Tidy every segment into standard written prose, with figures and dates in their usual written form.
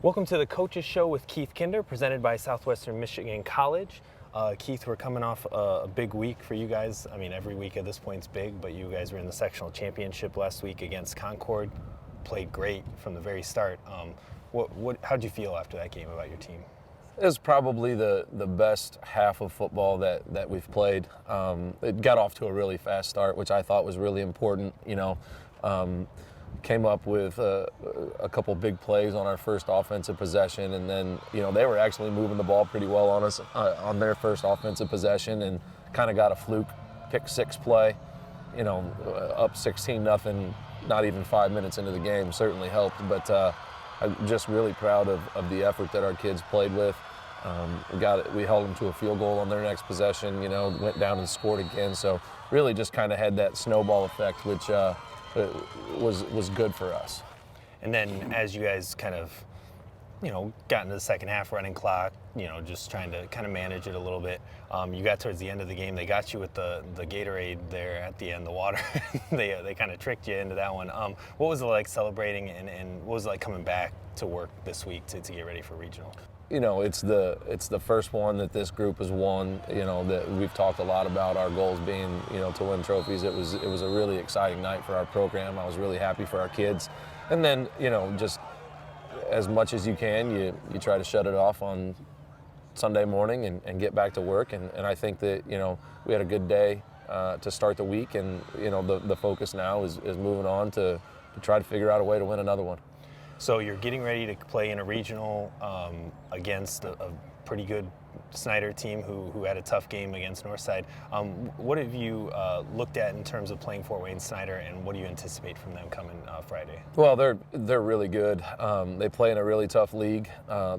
Welcome to the Coaches Show with Keith Kinder, presented by Southwestern Michigan College. Keith, we're coming off a big week for you guys. I mean, every week at this point is big, but you guys were in the sectional championship last week against Concord. Played great from the very start. How'd you feel after that game about your team? It was probably the best half of football that we've played. It got off to a really fast start, which I thought was really important. Came up with a couple big plays on our first offensive possession, and then they were actually moving the ball pretty well on us on their first offensive possession, and kind of got a fluke pick six play. Up 16-0, not even 5 minutes into the game, certainly helped. But I'm just really proud of the effort that our kids played with. We held them to a field goal on their next possession. Went down and scored again. So really just kind of had that snowball effect, which was good for us. And then as you guys kind of, got into the second half, running clock, just trying to kind of manage it a little bit. You got towards the end of the game, they got you with the Gatorade there at the end, the water. they kind of tricked you into that one. What was it like celebrating, and what was it like coming back to work this week to get ready for regional? It's the first one that this group has won. That we've talked a lot about our goals being, to win trophies. It was a really exciting night for our program. I was really happy for our kids. And then, just as much as you can, you try to shut it off on Sunday morning and get back to work. And I think that, we had a good day to start the week. And, the focus now is moving on to try to figure out a way to win another one. So you're getting ready to play in a regional against a pretty good Snider team who had a tough game against Northside. What have you looked at in terms of playing Fort Wayne Snider, and what do you anticipate from them coming Friday? Well, they're really good. They play in a really tough league.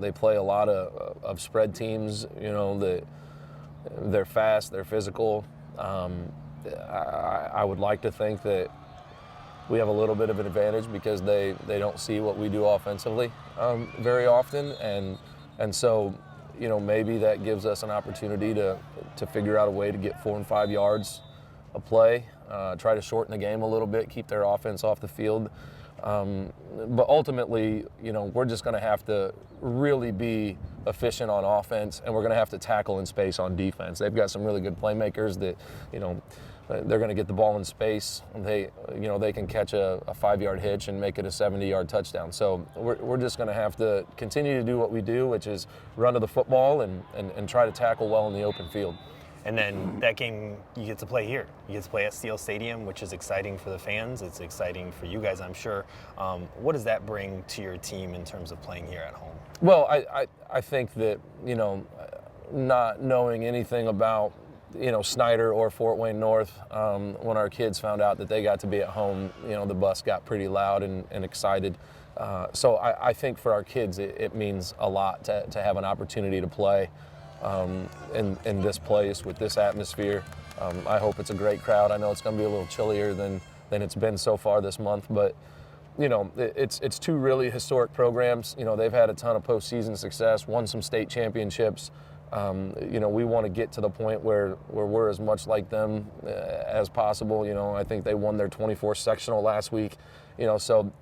They play a lot of spread teams. They're fast. They're physical. I would like to think that we have a little bit of an advantage because they don't see what we do offensively very often, and so maybe that gives us an opportunity to figure out a way to get 4 and 5 yards a play, try to shorten the game a little bit, keep their offense off the field. But ultimately, we're just going to have to really be efficient on offense, and we're going to have to tackle in space on defense. They've got some really good playmakers that, they're going to get the ball in space. They can catch a 5-yard hitch and make it a 70-yard touchdown. So we're just going to have to continue to do what we do, which is run to the football and try to tackle well in the open field. And then that game, you get to play here. You get to play at Steel Stadium, which is exciting for the fans. It's exciting for you guys, I'm sure. What does that bring to your team in terms of playing here at home? Well, I think that, not knowing anything about, Snider or Fort Wayne North, when our kids found out that they got to be at home, the bus got pretty loud and excited. So I think for our kids, it means a lot to have an opportunity to play in this place with this atmosphere. I hope it's a great crowd. I know it's going to be a little chillier than it's been so far this month, but it's two really historic programs. They've had a ton of postseason success, won some state championships. We want to get to the point where we're as much like them as possible. I think they won their 24th sectional last week. So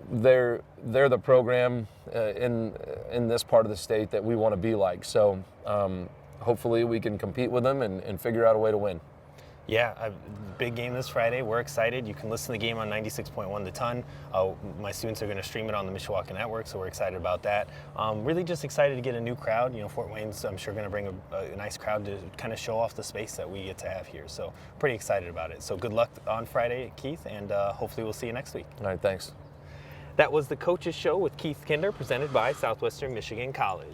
they're the program in this part of the state that we want to be like. So hopefully we can compete with them and figure out a way to win. Yeah, a big game this Friday. We're excited. You can listen to the game on 96.1 The Ton. My students are going to stream it on the Mishawaka network, so we're excited about that. Really just excited to get a new crowd. Fort Wayne's, I'm sure, going to bring a nice crowd to kind of show off the space that we get to have here. So pretty excited about it. So good luck on Friday, Keith, and hopefully we'll see you next week. All right, thanks. That was the Coaches Show with Keith Kinder, presented by Southwestern Michigan College.